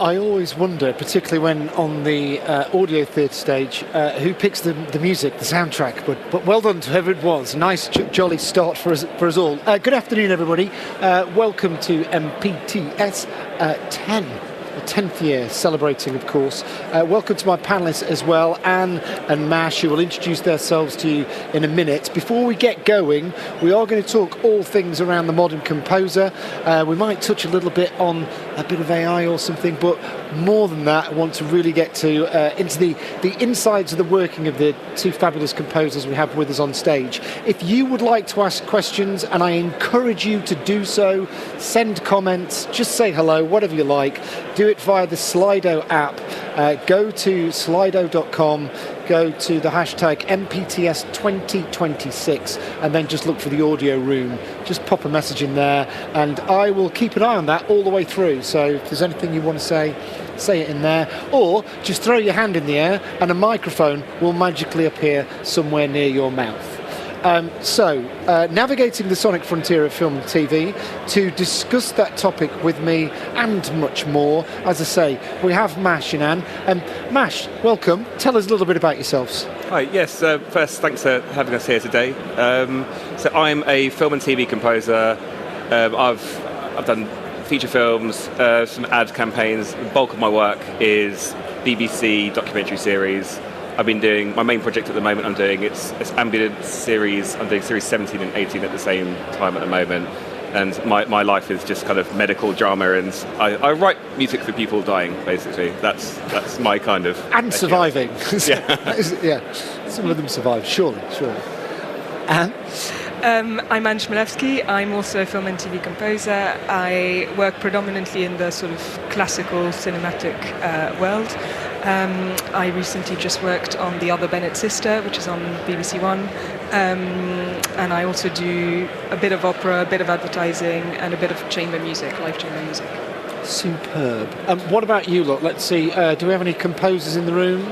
I always wonder, particularly when on the audio theatre stage, who picks the music, the soundtrack. But well done to whoever it was. Nice, jolly start for us all. Good afternoon, everybody. Welcome to MPTS 10. The 10th year, celebrating, of course. Welcome to my panellists as well, Anne and Mash, who will introduce themselves to you in a minute. Before we get going, we are going to talk all things around the modern composer. We might touch a little bit on a bit of AI or something, but more than that, I want to really get to into the insides of the working of the two fabulous composers we have with us on stage. If you would like to ask questions, and I encourage you to do so, send comments, just say hello, whatever you like. Do it via the Slido app. Go to slido.com, go to the hashtag MPTS 2026, and then just look for the audio room. Just pop a message in there, and I will keep an eye on that all the way through. So if there's anything you want to say it in there, or just throw your hand in the air and a microphone will magically appear somewhere near your mouth. Navigating the sonic frontier of film and TV, to discuss that topic with me and much more, as I say, we have Mash and Anne. Mash, welcome. Tell us a little bit about yourselves. Hi, yes, first, thanks for having us here today. So I'm a film and TV composer. I've done feature films, some ad campaigns. The bulk of my work is BBC documentary series. I've been doing, my main project at the moment I'm doing, it's ambient series. I'm doing series 17 and 18 at the same time at the moment. And my life is just kind of medical drama, and I write music for people dying, basically. That's my kind of... And surviving. Yeah. Yeah, some of them survive, surely. Anne? I'm Anne Chmielewski. I'm also a film and TV composer. I work predominantly in the sort of classical cinematic world. I recently just worked on The Other Bennett Sister, which is on BBC One. And I also do a bit of opera, a bit of advertising, and a bit of chamber music, live chamber music. Superb. What about you lot? Let's see, do we have any composers in the room?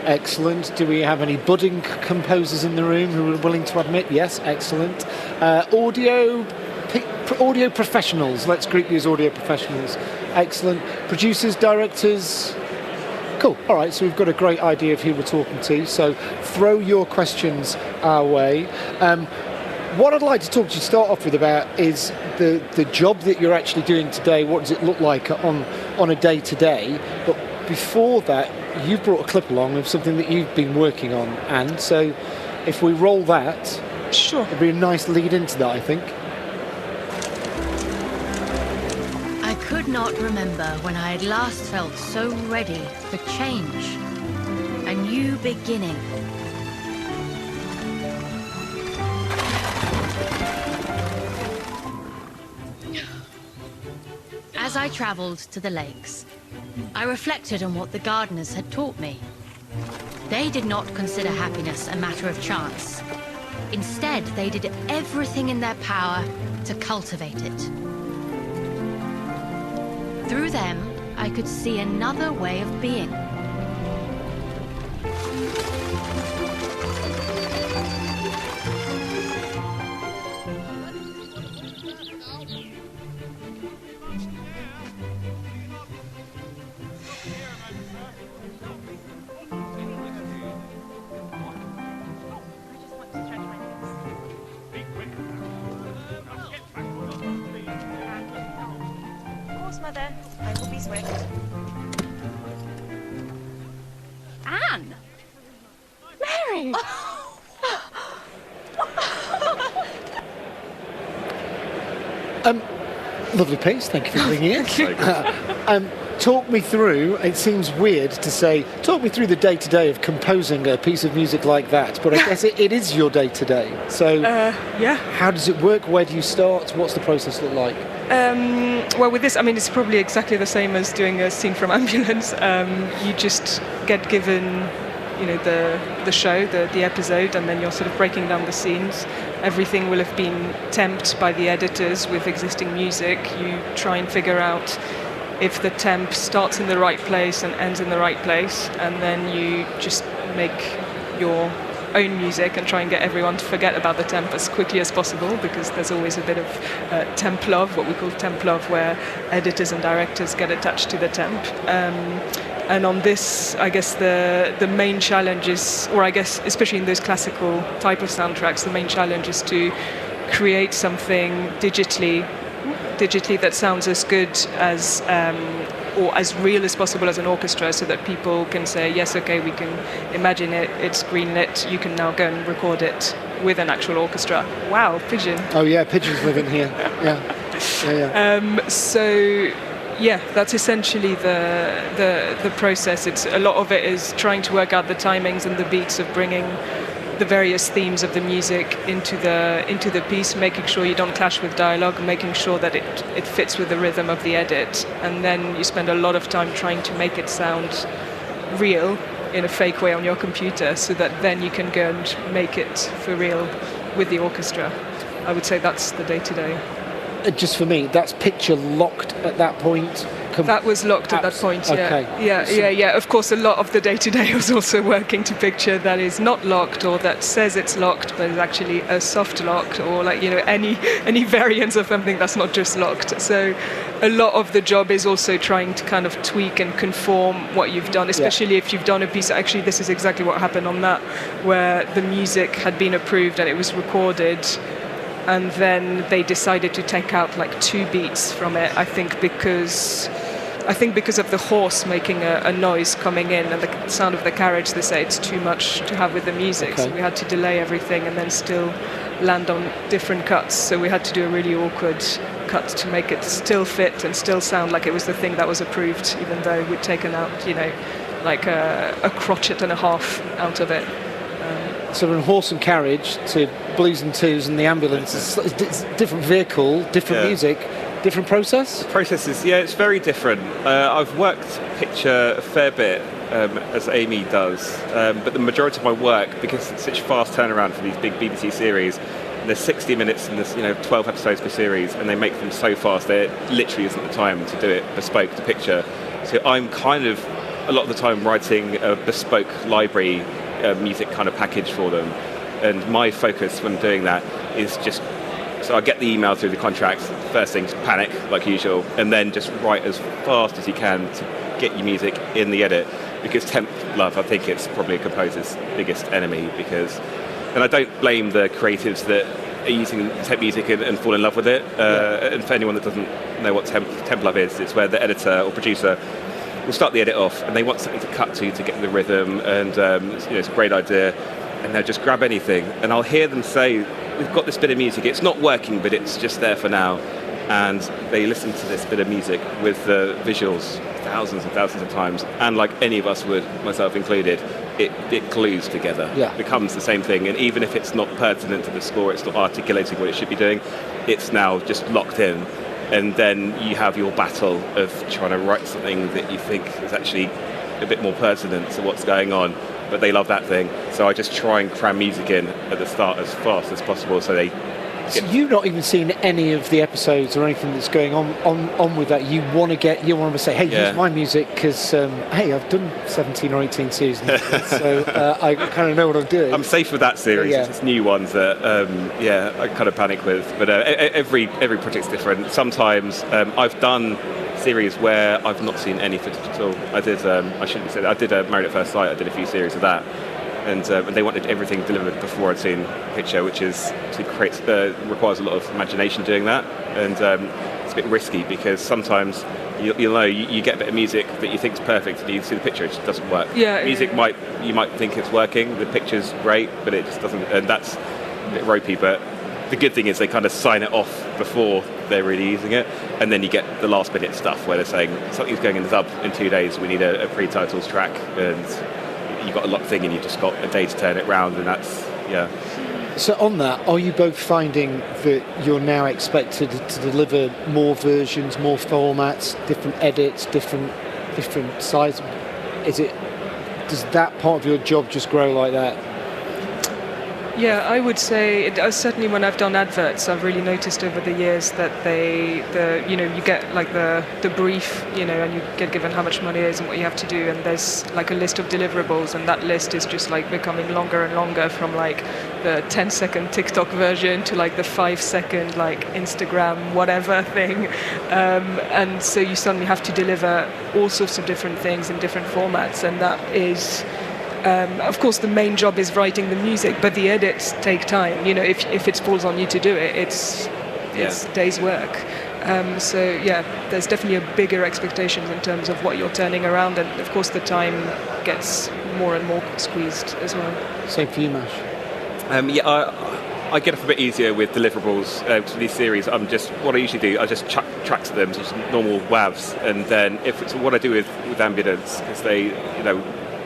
Excellent. Do we have any budding composers in the room who are willing to admit? Yes, excellent. Audio professionals. Let's group you as audio professionals. Excellent. Producers, directors. Cool. All right, so we've got a great idea of who we're talking to. So throw your questions our way. What I'd like to talk to you start off with about is the job that you're actually doing today. What does it look like on a day-to-day? But before that, you've brought a clip along of something that you've been working on, Anne. So if we roll that, sure, it'd be a nice lead into that, I think. I could not remember when I had last felt so ready for change, a new beginning. As I travelled to the lakes, I reflected on what the gardeners had taught me. They did not consider happiness a matter of chance. Instead, they did everything in their power to cultivate it. Through them, I could see another way of being. Mother, I will be swift. Anne! Mary! Lovely piece, thank you for bringing it. Talk me through, it seems weird to say, talk me through the day-to-day of composing a piece of music like that, but I guess it is your day-to-day. So yeah. How does it work? Where do you start? What's the process look like? Well, with this, I mean, it's probably exactly the same as doing a scene from Ambulance. You just get given, you know, the show, the episode, and then you're sort of breaking down the scenes. Everything will have been temped by the editors with existing music. You try and figure out if the temp starts in the right place and ends in the right place, and then you just make your own music and try and get everyone to forget about the temp as quickly as possible, because there's always a bit of temp love, what we call temp love, where editors and directors get attached to the temp. And on this, I guess the main challenge is, or I guess especially in those classical type of soundtracks, the main challenge is to create something digitally that sounds as good as or as real as possible as an orchestra, so that people can say, yes, okay, we can imagine it, it's greenlit, you can now go and record it with an actual orchestra. Wow, pigeon. Oh yeah, pigeons live in here. Yeah. So yeah, that's essentially the process. It's a lot of it is trying to work out the timings and the beats of bringing the various themes of the music into the piece, making sure you don't clash with dialogue, making sure that it fits with the rhythm of the edit, and then you spend a lot of time trying to make it sound real in a fake way on your computer, so that then you can go and make it for real with the orchestra. I would say that's the day-to-day. Just for me, that's picture locked at that point. That was locked at that point, yeah. Okay. Yeah. Of course, a lot of the day-to-day was also working to picture that is not locked, or that says it's locked but is actually a soft lock, or any variance of something that's not just locked. So a lot of the job is also trying to kind of tweak and conform what you've done, especially if you've done a piece. Actually, this is exactly what happened on that, where the music had been approved and it was recorded, and then they decided to take out like 2 beats from it, I think because of the horse making a noise coming in and the sound of the carriage. They say it's too much to have with the music, so we had to delay everything and then still land on different cuts. So we had to do a really awkward cut to make it still fit and still sound like it was the thing that was approved, even though we'd taken out, like a crotchet and a half out of it. So from horse and carriage to blues and twos and the ambulance, it's different vehicle, different music, different process? The process is, it's very different. I've worked picture a fair bit, as Amy does, but the majority of my work, because it's such fast turnaround for these big BBC series, there's 60 minutes and there's 12 episodes per series, and they make them so fast there literally isn't the time to do it bespoke to picture. So I'm kind of a lot of the time writing a bespoke library music kind of package for them, and my focus when doing that is just, so I get the email through the contracts, first thing, panic like usual, and then just write as fast as you can to get your music in the edit, because temp love, I think it's probably a composer's biggest enemy, and I don't blame the creatives that are using temp music and fall in love with it, and for anyone that doesn't know what temp love is, it's where the editor or producer will start the edit off and they want something to cut to get the rhythm, and it's a great idea, and they'll just grab anything, and I'll hear them say, we've got this bit of music, it's not working but it's just there for now, and they listen to this bit of music with the visuals thousands and thousands of times, and like any of us would, myself included, it glues together. It becomes the same thing, and even if it's not pertinent to the score, it's not articulating what it should be doing, it's now just locked in. And then you have your battle of trying to write something that you think is actually a bit more pertinent to what's going on, but they love that thing. So I just try and cram music in at the start as fast as possible, so they... So you've not even seen any of the episodes or anything that's going on with that. You want to say, hey, here's my music, because hey, I've done 17 or 18 seasons, so I kind of know what I'm doing. I'm safe with that series. It's new ones that I kind of panic with. But every project's different. Sometimes I've done series where I've not seen any footage at all. I did. I shouldn't have said that. I did Married at First Sight. I did a few series of that. And they wanted everything delivered before I'd seen picture, which is to create requires a lot of imagination doing that, and it's a bit risky, because sometimes you get a bit of music that you think is perfect, and you see the picture, it just doesn't work. You might think it's working, the picture's great, but it just doesn't, and that's a bit ropey. But the good thing is they kind of sign it off before they're really using it, and then you get the last minute stuff where they're saying something's going in the dub in 2 days, we need a pre-titles track, and you've got a locked thing and you've just got a day to turn it round, and that's, So on that, are you both finding that you're now expected to deliver more versions, more formats, different edits, different size? Does that part of your job just grow like that? Yeah, I would say certainly when I've done adverts, I've really noticed over the years that you get like the brief, and you get given how much money it is and what you have to do, and there's like a list of deliverables, and that list is just like becoming longer and longer, from like the 10-second TikTok version to like the 5-second like Instagram whatever thing, and so you suddenly have to deliver all sorts of different things in different formats, and that is. Of course, the main job is writing the music, but the edits take time. If it falls on you to do it, it's days' work. So there's definitely a bigger expectations in terms of what you're turning around, and of course the time gets more and more squeezed as well. Same for you, Mash. I get off a bit easier with deliverables to these series. What I usually do, I just chuck tracks at them, just normal WAVs, and then if it's what I do with Ambulance, because they,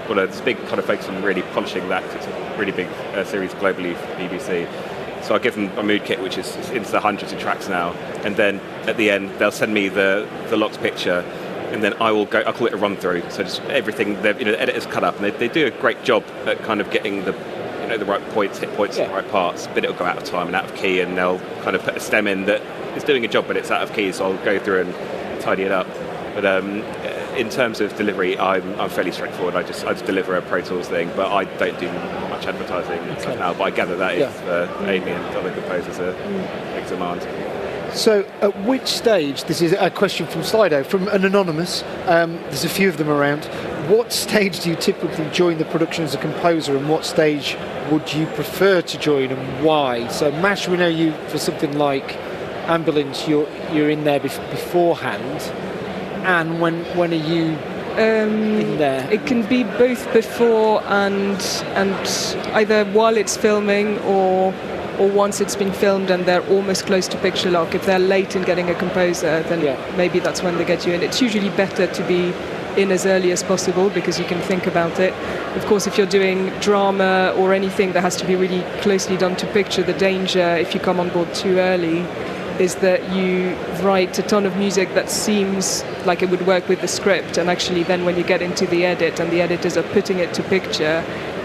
got a big kind of focus on really polishing that, 'cause it's a really big series globally for BBC. So I give them a mood kit, which is into the hundreds of tracks now, and then at the end they'll send me the locked picture, and then I call it a run through. So just everything, the editors cut up, and they do a great job at kind of getting the right points, hit points, in the right parts. But it'll go out of time and out of key, and they'll kind of put a stem in that is doing a job, but it's out of key. So I'll go through and tidy it up. But in terms of delivery, I'm fairly straightforward. I just deliver a Pro Tools thing, but I don't do much advertising stuff now. But I gather that is Amy and other composers a big demand. So at which stage, this is a question from Slido, from an anonymous, there's a few of them around, what stage do you typically join the production as a composer, and what stage would you prefer to join, and why? So Mash, we know you for something like Ambulance, you're in there beforehand, and when are you in there? It can be both before and either while it's filming or once it's been filmed and they're almost close to picture lock. If they're late in getting a composer, then maybe that's when they get you in. It's usually better to be in as early as possible because you can think about it. Of course, if you're doing drama or anything that has to be really closely done to picture, the danger if you come on board too early is that you write a ton of music that seems like it would work with the script, and actually then when you get into the edit and the editors are putting it to picture,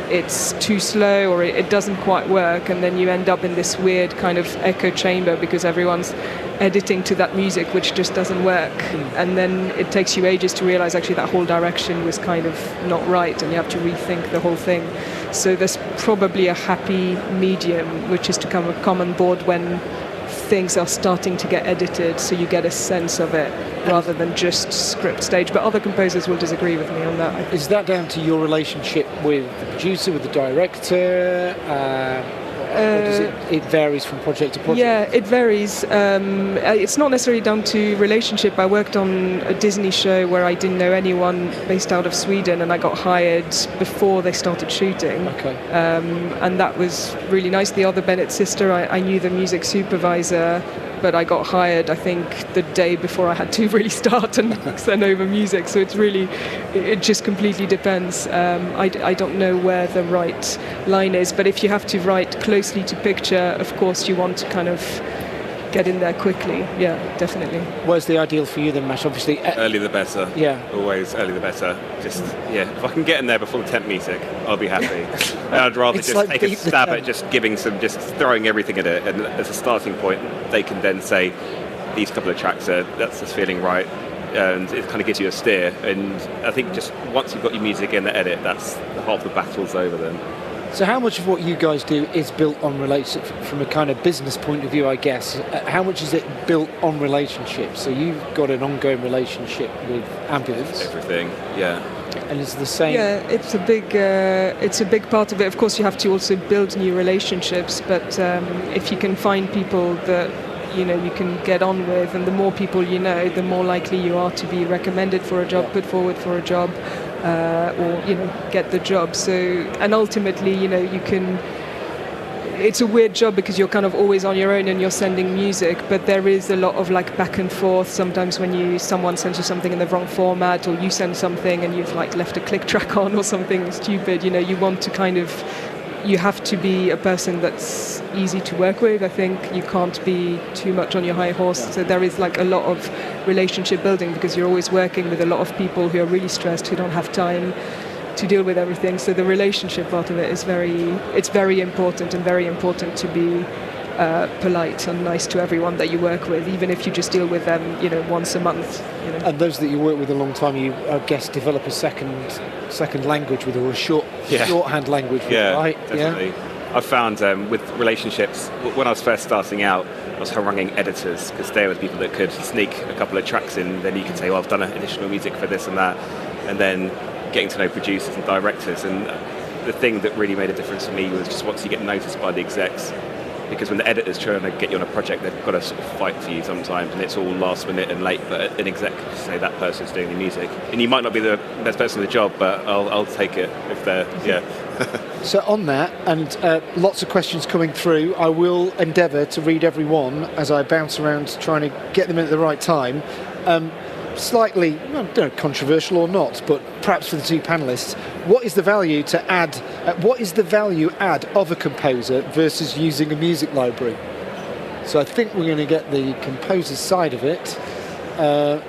it's too slow or it doesn't quite work, and then you end up in this weird kind of echo chamber because everyone's editing to that music which just doesn't work, and then it takes you ages to realize actually that whole direction was kind of not right and you have to rethink the whole thing. So there's probably a happy medium, which is to come on board when things are starting to get edited, so you get a sense of it rather than just script stage. But other composers will disagree with me on that. Is that down to your relationship with the producer, with the director? Or does it varies from project to project? Yeah, it varies. It's not necessarily down to relationship. I worked on a Disney show where I didn't know anyone based out of Sweden, and I got hired before they started shooting. Okay. And that was really nice. The other Bennett sister, I knew the music supervisor, but I got hired, I think, the day before I had to really start and send over music. So it just completely depends. I don't know where the right line is, but if you have to write closely to picture, of course you want to kind of get in there quickly. Yeah, definitely. Where's the ideal for you then, Mash? Obviously, early the better. Yeah. Always early the better. Just, if I can get in there before the temp music, I'll be happy. I'd rather It's just like take a beat the stab temp. at just throwing everything at it, and as a starting point, they can then say, these couple of tracks that's just feeling right, and it kind of gives you a steer. And I think just once you've got your music in the edit, that's half the battle's over then. So how much of what you guys do is built on relationship from a kind of business point of view, I guess? How much is it built on relationships? So you've got an ongoing relationship with Ambulance. Everything, yeah. And it's the same. Yeah, it's a big part of it. Of course, you have to also build new relationships, but if you can find people that you can get on with, and the more people you know, the more likely you are to be recommended for a job, put forward for a job, or get the job. So, and ultimately, you can. It's a weird job because you're kind of always on your own and you're sending music, but there is a lot of like back and forth. Sometimes when someone sends you something in the wrong format, or you send something and you've like left a click track on or something stupid, you want to kind of. You have to be a person that's easy to work with. I think you can't be too much on your high horse. Yeah. So there is like a lot of relationship building because you're always working with a lot of people who are really stressed, who don't have time. to deal with everything. So the relationship part of it is very important, and very important to be polite and nice to everyone that you work with, even if you just deal with them, once a month. And those that you work with a long time, you, I guess, develop a second language with, or a shorthand language with, right? Definitely. Yeah. I've found with relationships, when I was first starting out, I was haranguing editors, because they were the people that could sneak a couple of tracks in. Then you could say, well, I've done additional music for this and that. And then getting to know producers and directors. And the thing that really made a difference for me was just once you get noticed by the execs, because when the editor's trying to get you on a project, they've got to sort of fight for you sometimes, and it's all last minute and late, but an exec can say that person's doing the music. And you might not be the best person in the job, but I'll take it if they're, So on that, and lots of questions coming through, I will endeavour to read every one as I bounce around trying to get them in at the right time. Slightly, I don't know, controversial or not, but perhaps for the two panellists, what is the value add of a composer versus using a music library? So I think we're going to get the composer's side of it. I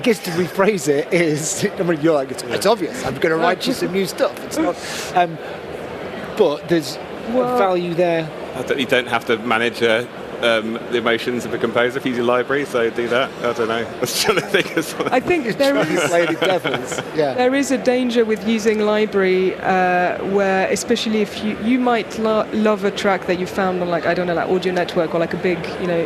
guess to rephrase it is, I mean, you're like, it's obvious, I'm going to write you some new stuff. It's not, but there's value there. You don't have to manage the emotions of a composer if you use your library, so do that. I don't know. I was trying to think as well. I think there is a danger with using library where, especially if you might love a track that you found on, like, I don't know, like Audio Network or like a big,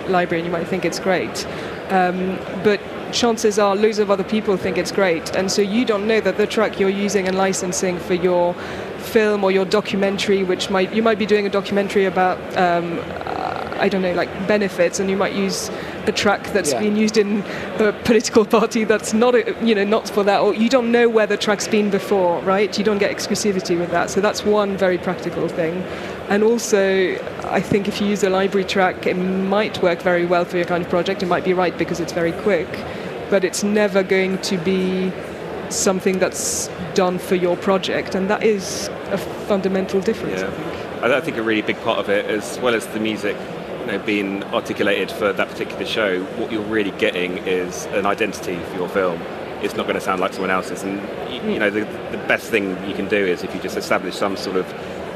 library, and you might think it's great. But chances are loads of other people think it's great, and so you don't know that the track you're using and licensing for your film or your documentary, you might be doing a documentary about I don't know, like benefits, and you might use a track that's been used in a political party that's not not for that, or you don't know where the track's been before, right? You don't get exclusivity with that. So that's one very practical thing. And also, I think if you use a library track, it might work very well for your kind of project. It might be right because it's very quick, but it's never going to be something that's done for your project, and that is a fundamental difference, I think. I think a really big part of it, as well as the music being articulated for that particular show, what you're really getting is an identity for your film. It's not going to sound like someone else's, and the best thing you can do is if you just establish some sort of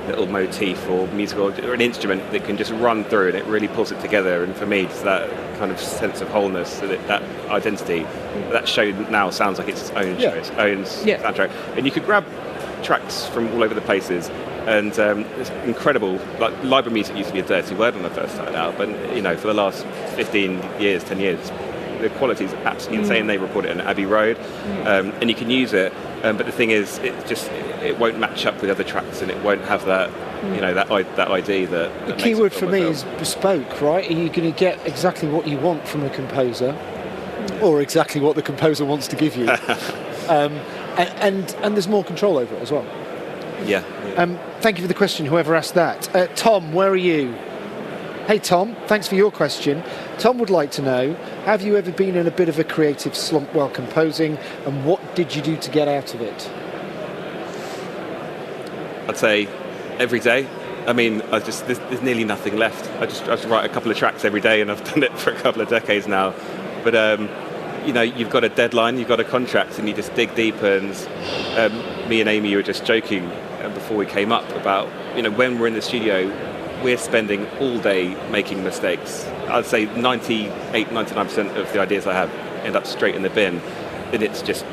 little motif or musical or an instrument that can just run through, and it really pulls it together. And for me, it's that kind of sense of wholeness, that identity. That show now sounds like it's its own show, its own soundtrack, and you could grab tracks from all over the places. And it's incredible. Like, library music used to be a dirty word when I first started out, but for the last 10 years, the quality is absolutely insane. They record it on Abbey Road, and you can use it. But the thing is, it won't match up with other tracks, and it won't have that that ID. The key word for me is bespoke, right? Are you going to get exactly what you want from a composer, or exactly what the composer wants to give you? And there's more control over it as well. Yeah. Thank you for the question, whoever asked that. Tom, where are you? Hey Tom, thanks for your question. Tom would like to know, have you ever been in a bit of a creative slump while composing, and what did you do to get out of it? I'd say every day. I mean, there's nearly nothing left. I just write a couple of tracks every day, and I've done it for a couple of decades now. But you've got a deadline, you've got a contract, and you just dig deep. And me and Amy were just joking before we came up about, when we're in the studio, we're spending all day making mistakes. I'd say 99% of the ideas I have end up straight in the bin. And it's just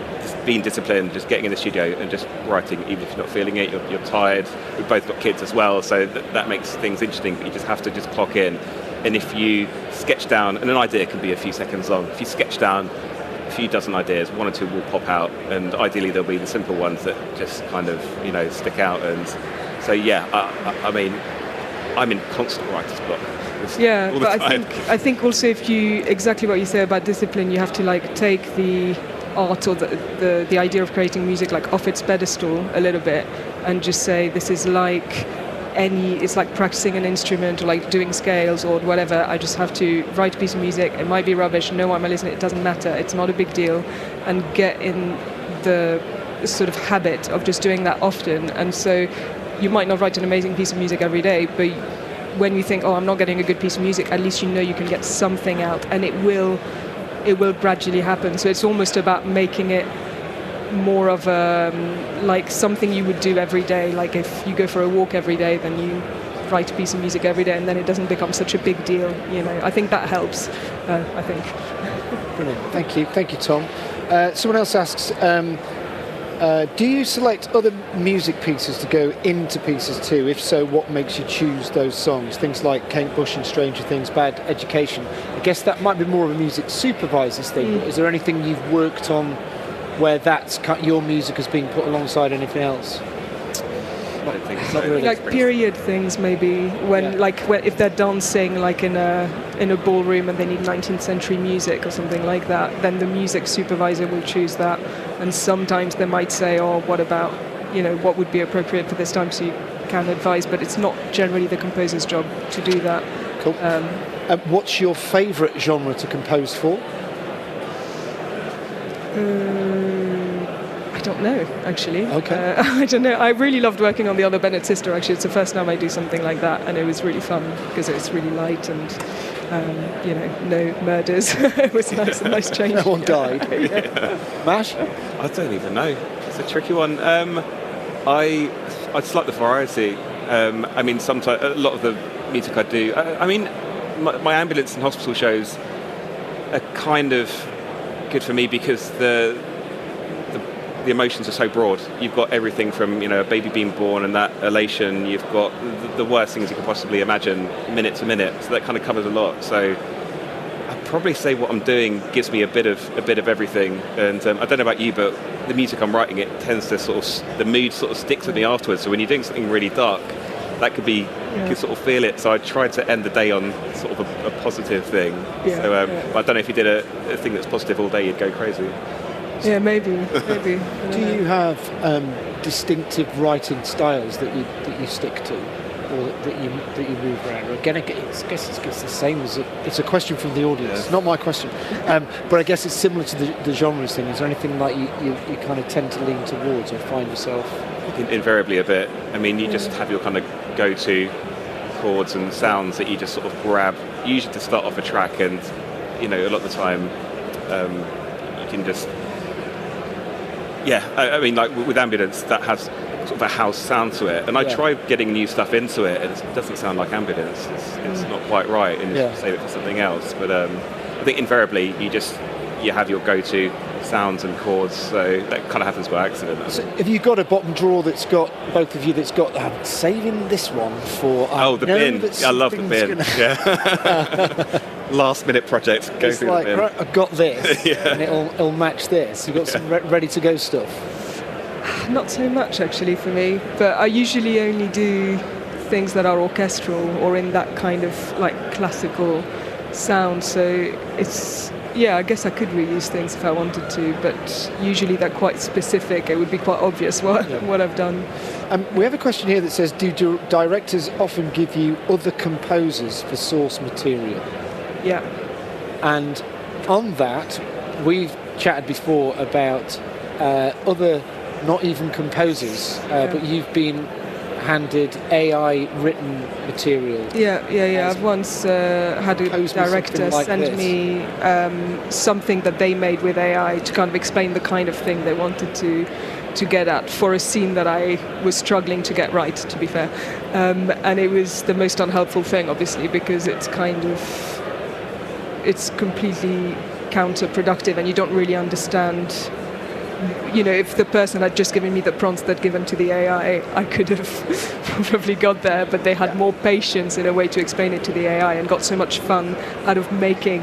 being disciplined, just getting in the studio and just writing, even if you're not feeling it, you're tired. We've both got kids as well, so that makes things interesting, but you just have to just clock in. And if you sketch down, and an idea can be a few seconds long, if you sketch down a few dozen ideas, one or two will pop out, and ideally there'll be the simple ones that just kind of, stick out. And so, I mean, I'm in constant writer's block. Yeah, but I think also exactly what you say about discipline, you have to take the art or the idea of creating music off its pedestal a little bit, and just say this is it's like practicing an instrument or doing scales or whatever. I just have to write a piece of music. It might be rubbish, no one might listen, it doesn't matter, it's not a big deal, and get in the sort of habit of just doing that often. And so you might not write an amazing piece of music every day, but when you think, I'm not getting a good piece of music, at least you know you can get something out, and it will it will gradually happen. So it's almost about making it more of a like something you would do every day. Like if you go for a walk every day, then you write a piece of music every day, and then it doesn't become such a big deal. I think that helps. I think. Brilliant. Thank you, Tom. Someone else asks, do you select other music pieces to go into pieces too? If so, what makes you choose those songs? Things like Kate Bush and Stranger Things, Bad Education. I guess that might be more of a music supervisor's thing. But is there anything you've worked on where your music has been put alongside anything else? I don't think so. Really. Like period things, maybe when if they're dancing like in a ballroom and they need 19th century music or something like that, then the music supervisor will choose that. And sometimes they might say, "Oh, what about what would be appropriate for this time?" So you can advise, but it's not generally the composer's job to do that. Cool. What's your favourite genre to compose for? I don't know, actually. Okay. I don't know. I really loved working on The Other Bennett Sister, actually. It's the first time I do something like that, and it was really fun because it's really light and, no murders. It was a nice change. No one died. Yeah. Mash? I don't even know. It's a tricky one. I just like the variety. Sometimes a lot of the music I do. My ambulance and hospital shows are kind of good for me because the emotions are so broad. You've got everything from a baby being born and that elation. You've got the worst things you could possibly imagine, minute to minute. So that kind of covers a lot. So I'd probably say what I'm doing gives me a bit of everything. And I don't know about you, but the music I'm writing, it tends to the mood sort of sticks with me afterwards. So when you're doing something really dark, that could be you can sort of feel it. So I try to end the day on sort of a positive thing. Yeah, So I don't know if you did a thing that's positive all day, you'd go crazy. Yeah, maybe. Do you have distinctive writing styles that you stick to, or that you move around? Or again, I guess it's the same as it's a question from the audience, not my question. But I guess it's similar to the genres thing. Is there anything like you kind of tend to lean towards or find yourself? Invariably a bit. You just have your kind of go-to chords and sounds that you just sort of grab, usually to start off a track, and a lot of the time you can just. Yeah, like with Ambulance, that has sort of a house sound to it, and I try getting new stuff into it, and it doesn't sound like Ambulance. It's not quite right, and you save it for something else. But I think invariably you have your go-to sounds and chords, so that kind of happens by accident. So have you got a bottom drawer that's got both of you? That's got saving this one for. The bin. I love the bin. Yeah. Last minute project. Go it's through like, the bin. Right, I've got this, and it'll match this. You've got some ready to go stuff. Not so much actually for me, but I usually only do things that are orchestral or in that kind of like classical sound. So it's I guess I could reuse things if I wanted to, but usually they're quite specific. It would be quite obvious what I've done. We have a question here that says, do directors often give you other composers for source material? Yeah. And on that, we've chatted before about other not even composers, but you've been handed AI written material. Yeah. I've once had a director send me something that they made with AI to kind of explain the kind of thing they wanted to get at for a scene that I was struggling to get right, to be fair. And it was the most unhelpful thing, obviously, because it's completely counterproductive and you don't really understand. If the person had just given me the prompts they'd given to the AI, I could have probably got there, but they had more patience in a way to explain it to the AI and got so much fun out of making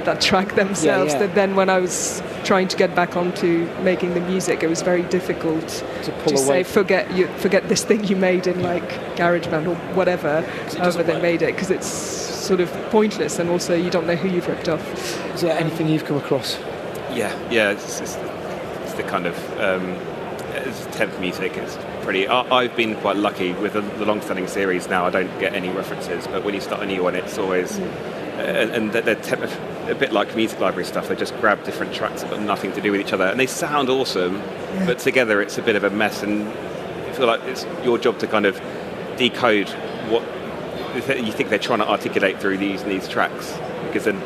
that track themselves that then when I was trying to get back onto making the music, it was very difficult to say, forget this thing you made in like GarageBand or whatever, however they made it, because it's sort of pointless and also you don't know who you've ripped off. Is there anything you've come across? Yeah, it's the kind of it's temp music. It's pretty. I've been quite lucky with the long-standing series. Now I don't get any references, but when you start a new one, it's always and they're a bit like music library stuff. They just grab different tracks that got nothing to do with each other, and they sound awesome, but together it's a bit of a mess. And I feel like it's your job to kind of decode what you think they're trying to articulate through these tracks, because then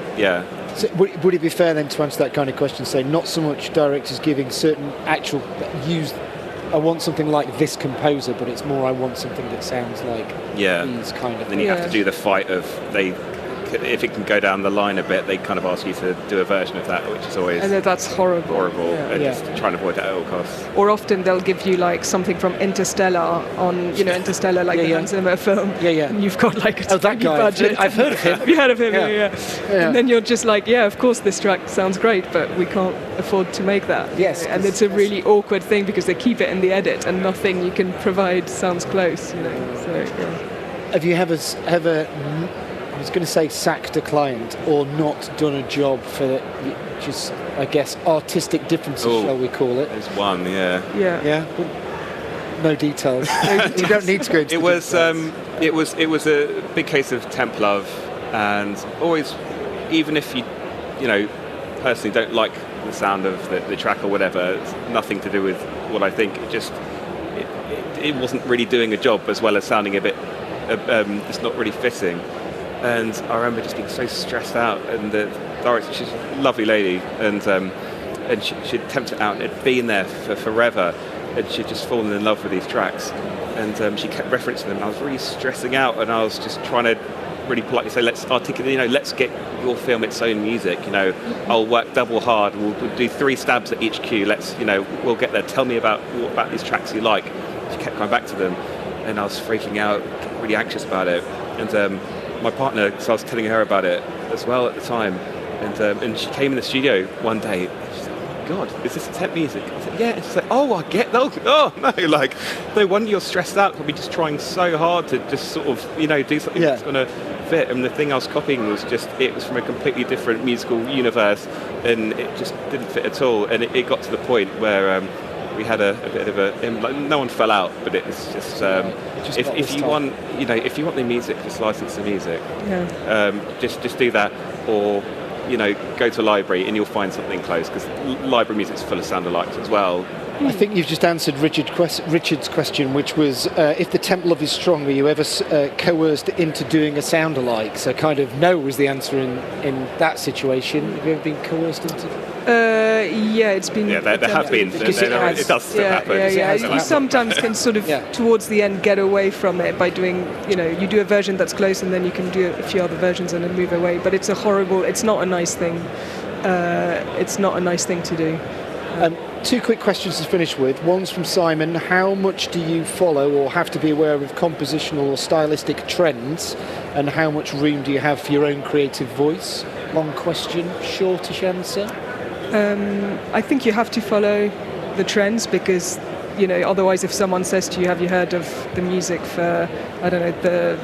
So would it be fair then to answer that kind of question, say not so much directors giving certain actual I want something like this composer, but it's more I want something that sounds like these kind of. Then you have to do the fight of if it can go down the line a bit, they kind of ask you to do a version of that, which is always and that's horrible. And just trying to avoid that at all costs. Or often they'll give you like something from Interstellar on, Interstellar, like the Hans Zimmer film. And you've got like a that guy. budget. I've heard of him. Have you heard of him? Yeah. And then you're just like, of course this track sounds great, but we can't afford to make that. Yes. And it's a really awkward thing because they keep it in the edit and nothing you can provide sounds close, So, Have you ever I was going to say sacked a client or not done a job for just, I guess, artistic differences, shall we call it? There's one, Yeah. No details. You don't need to go into it was a big case of temp love, and always, even if you personally don't like the sound of the track or whatever, it's nothing to do with what I think. It wasn't really doing a job, as well as sounding a bit it's not really fitting. And I remember just being so stressed out, and the director, she's a lovely lady, and she'd temped it out and it'd been there for forever, and she'd just fallen in love with these tracks, and she kept referencing them, and I was really stressing out, and I was just trying to really politely say, let's articulate, let's get your film its own music, I'll work double hard, we'll do 3 stabs at each cue, we'll get there, tell me about these tracks you like. She kept coming back to them, and I was freaking out, really anxious about it, and my partner, so I was telling her about it as well at the time, and she came in the studio one day, and she said, God, is this temp music? I said, yeah. And she's like, oh, I get that. Oh, no, no wonder you're stressed out. I'll be just trying so hard to just sort of, do something that's going to fit. And the thing I was copying was it was from a completely different musical universe, and it just didn't fit at all. And it got to the point where we had a bit of no one fell out, but it's just if you want the music, just license the music. Just do that, or go to a library and you'll find something close, because library music's full of sound-alikes as well. I think you've just answered Richard's question, which was if the temp love is strong, are you ever coerced into doing a sound-alike? So kind of no was the answer in that situation. Have you ever been coerced into? It's been. Yeah, there have been. It does still happen. You sometimes can sort of towards the end get away from it by doing, you do a version that's close, and then you can do a few other versions and then move away. But it's not a nice thing. It's not a nice thing to do. 2 quick questions to finish with. One's from Simon. How much do you follow or have to be aware of compositional or stylistic trends, and how much room do you have for your own creative voice? Long question, shortish answer. I think you have to follow the trends, because otherwise, if someone says to you, have you heard of the music for, I don't know, the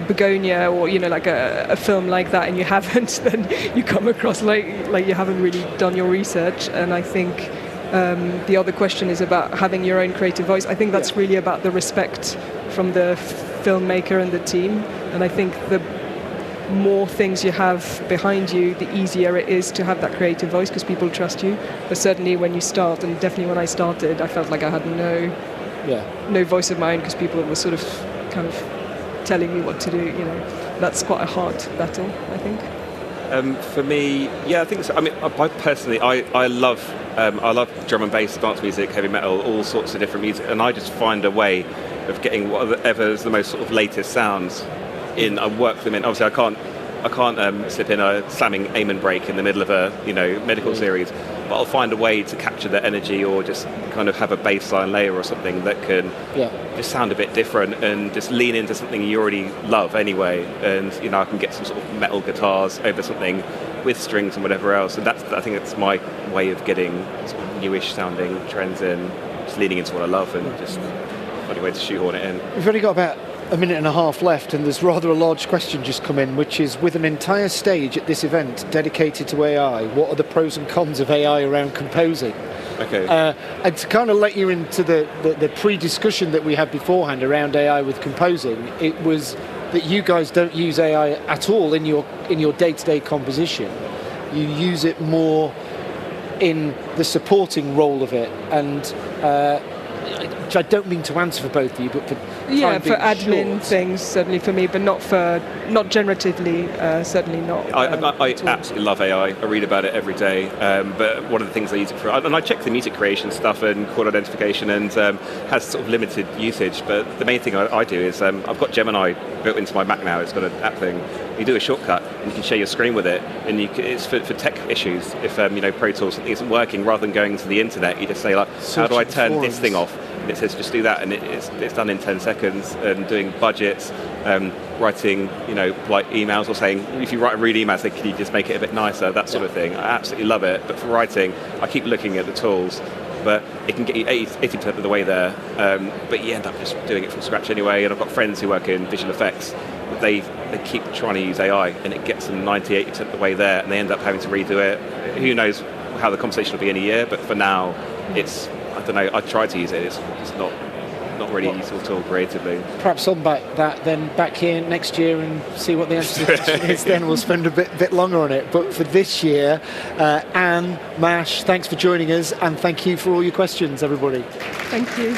Begonia, or like a film like that, and you haven't, then you come across like you haven't really done your research. And I think the other question is about having your own creative voice. I think that's really about the respect from the filmmaker and the team, and I think the more things you have behind you, the easier it is to have that creative voice, because people trust you. But certainly when you start, and definitely when I started, I felt like I had no voice of my own, because people were sort of kind of telling me what to do. That's quite a hard battle, I think. For me, I think so. I mean, I personally, I love drum and bass, dance music, heavy metal, all sorts of different music, and I just find a way of getting whatever is the most sort of latest sounds in. I work them in. Obviously, I can't slip in a slamming amen break in the middle of a medical series, but I'll find a way to capture the energy, or just kind of have a bassline layer or something that can just sound a bit different, and just lean into something you already love anyway. And I can get some sort of metal guitars over something with strings and whatever else. And I think that's my way of getting sort of newish sounding trends in, just leaning into what I love, and just finding a way to shoehorn it in. We've only got about a minute and a half left, and there's rather a large question just come in, which is, with an entire stage at this event dedicated to AI, what are the pros and cons of AI around composing? Okay. And to kind of let you into the pre-discussion that we had beforehand around AI with composing, it was that you guys don't use AI at all in your day-to-day composition. You use it more in the supporting role of it, and which I don't mean to answer for both of you, but for Yeah, time for being admin short. things, certainly for me, but not generatively, certainly not. I absolutely love AI. I read about it every day. But one of the things I use it for, and I check the music creation stuff and chord identification, and has sort of limited usage. But the main thing I do is I've got Gemini built into my Mac now. It's got an app thing. You do a shortcut, and you can share your screen with it, and it's for tech issues. If Pro Tools something isn't working, rather than going to the internet, you just say like, how do I turn this thing off? And it says just do that, and it's done in 10 seconds. And doing budgets, writing like emails, or saying if you write a read email, say can you just make it a bit nicer, that sort of thing. I absolutely love it. But for writing, I keep looking at the tools, but it can get you 80% of the way there. But you end up just doing it from scratch anyway. And I've got friends who work in visual effects. They keep trying to use AI, and it gets them 90-80% of the way there, and they end up having to redo it. Who knows how the conversation will be in a year? But for now, it's, I don't know. I try to use it. It's not really useful at all creatively. Perhaps on that, then back here next year and see what the answer to the question is. Then we'll spend a bit longer on it. But for this year, Anne, Mash, thanks for joining us, and thank you for all your questions, everybody. Thank you.